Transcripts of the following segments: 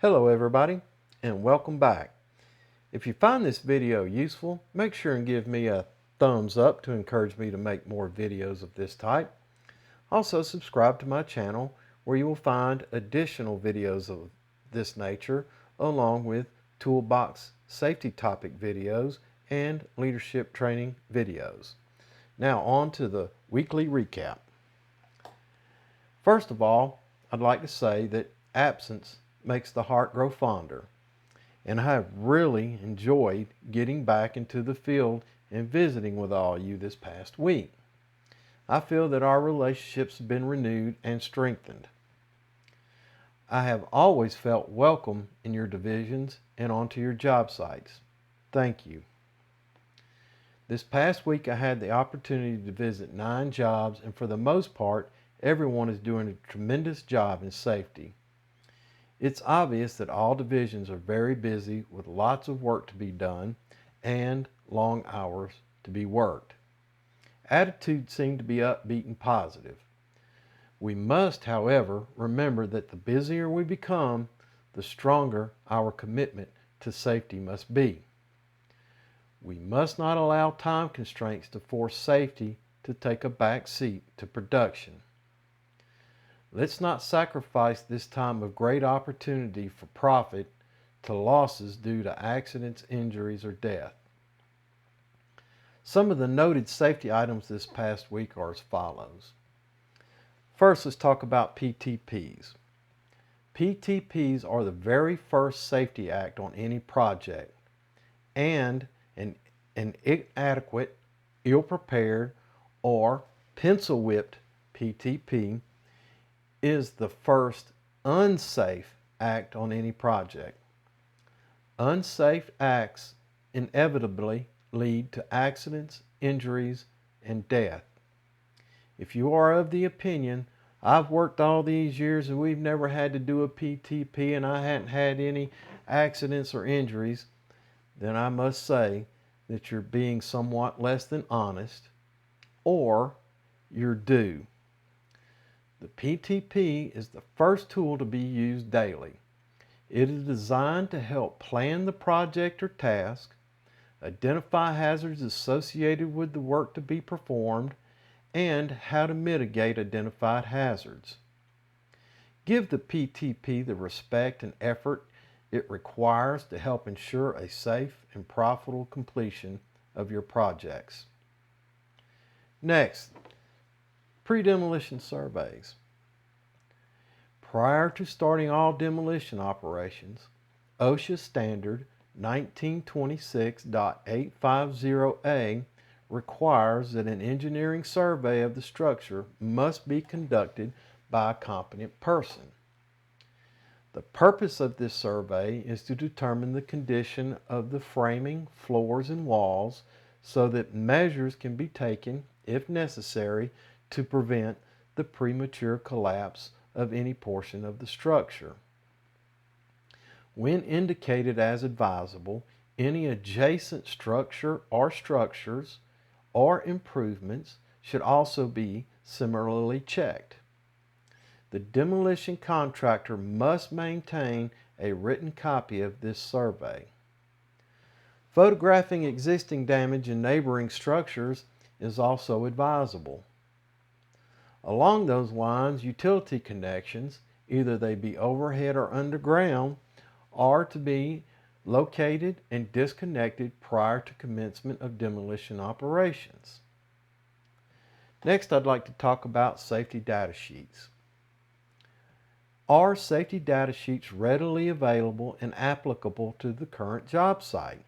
Hello everybody, and welcome back. If you find this video useful, make sure and give me a thumbs up to encourage me to make more videos of this type. Also subscribe to my channel where you will find additional videos of this nature along with toolbox safety topic videos and leadership training videos. Now on to the weekly recap. First of all, I'd like to say that absence makes the heart grow fonder, and I have really enjoyed getting back into the field and visiting with all you this past week. I feel that our relationships have been renewed and strengthened. I have always felt welcome in your divisions and onto your job sites. Thank you. This past week I had the opportunity to visit 9 jobs, and for the most part, everyone is doing a tremendous job in safety. It's obvious that all divisions are very busy with lots of work to be done and long hours to be worked. Attitudes seem to be upbeat and positive. We must, however, remember that the busier we become, the stronger our commitment to safety must be. We must not allow time constraints to force safety to take a back seat to production. Let's not sacrifice this time of great opportunity for profit to losses due to accidents, injuries, or death. Some of the noted safety items this past week are as follows. First, let's talk about PTPs. PTPs are the very first safety act on any project, and an inadequate, ill-prepared, or pencil-whipped PTP is the first unsafe act on any project. Unsafe acts inevitably lead to accidents, injuries, and death. If you are of the opinion, I've worked all these years and we've never had to do a PTP and I hadn't had any accidents or injuries, then I must say that you're being somewhat less than honest, or you're due. The PTP is the first tool to be used daily. It is designed to help plan the project or task, identify hazards associated with the work to be performed, and how to mitigate identified hazards. Give the PTP the respect and effort it requires to help ensure a safe and profitable completion of your projects. Next, pre-demolition surveys. Prior to starting all demolition operations, OSHA Standard 1926.850A requires that an engineering survey of the structure must be conducted by a competent person. The purpose of this survey is to determine the condition of the framing, floors, and walls so that measures can be taken, if necessary, to prevent the premature collapse of any portion of the structure. When indicated as advisable, any adjacent structure or structures or improvements should also be similarly checked. The demolition contractor must maintain a written copy of this survey. Photographing existing damage in neighboring structures is also advisable. Along those lines, utility connections, either they be overhead or underground, are to be located and disconnected prior to commencement of demolition operations. Next, I'd like to talk about safety data sheets. Are safety data sheets readily available and applicable to the current job site?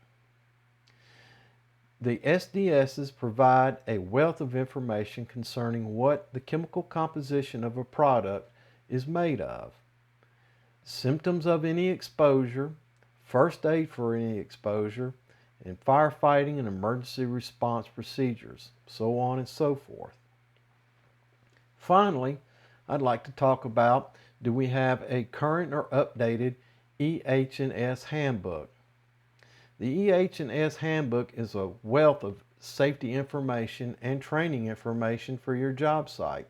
The SDSs provide a wealth of information concerning what the chemical composition of a product is made of, symptoms of any exposure, first aid for any exposure, and firefighting and emergency response procedures, so on and so forth. Finally, I'd like to talk about, do we have a current or updated EH&S handbook? The EH&S handbook is a wealth of safety information and training information for your job site.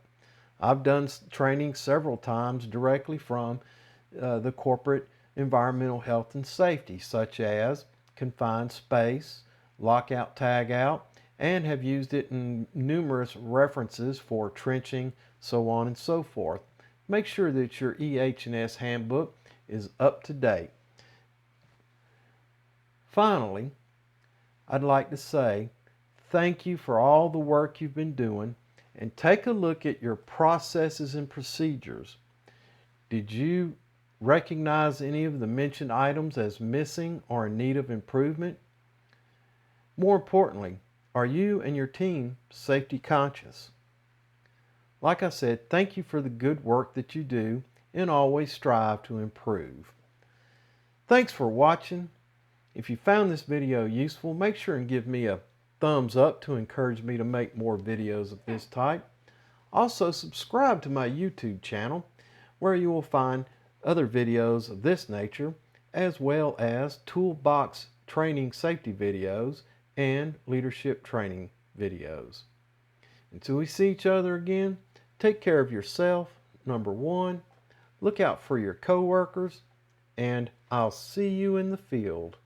I've done training several times directly from the corporate environmental health and safety, such as confined space, lockout tagout, and have used it in numerous references for trenching, so on and so forth. Make sure that your EH&S handbook is up to date. Finally, I'd like to say thank you for all the work you've been doing, and take a look at your processes and procedures. Did you recognize any of the mentioned items as missing or in need of improvement? More importantly, are you and your team safety conscious? Like I said, thank you for the good work that you do and always strive to improve. Thanks for watching. If you found this video useful, make sure and give me a thumbs up to encourage me to make more videos of this type. Also, subscribe to my YouTube channel where you will find other videos of this nature, as well as toolbox training safety videos and leadership training videos. Until we see each other again, take care of yourself, number one, look out for your coworkers, and I'll see you in the field.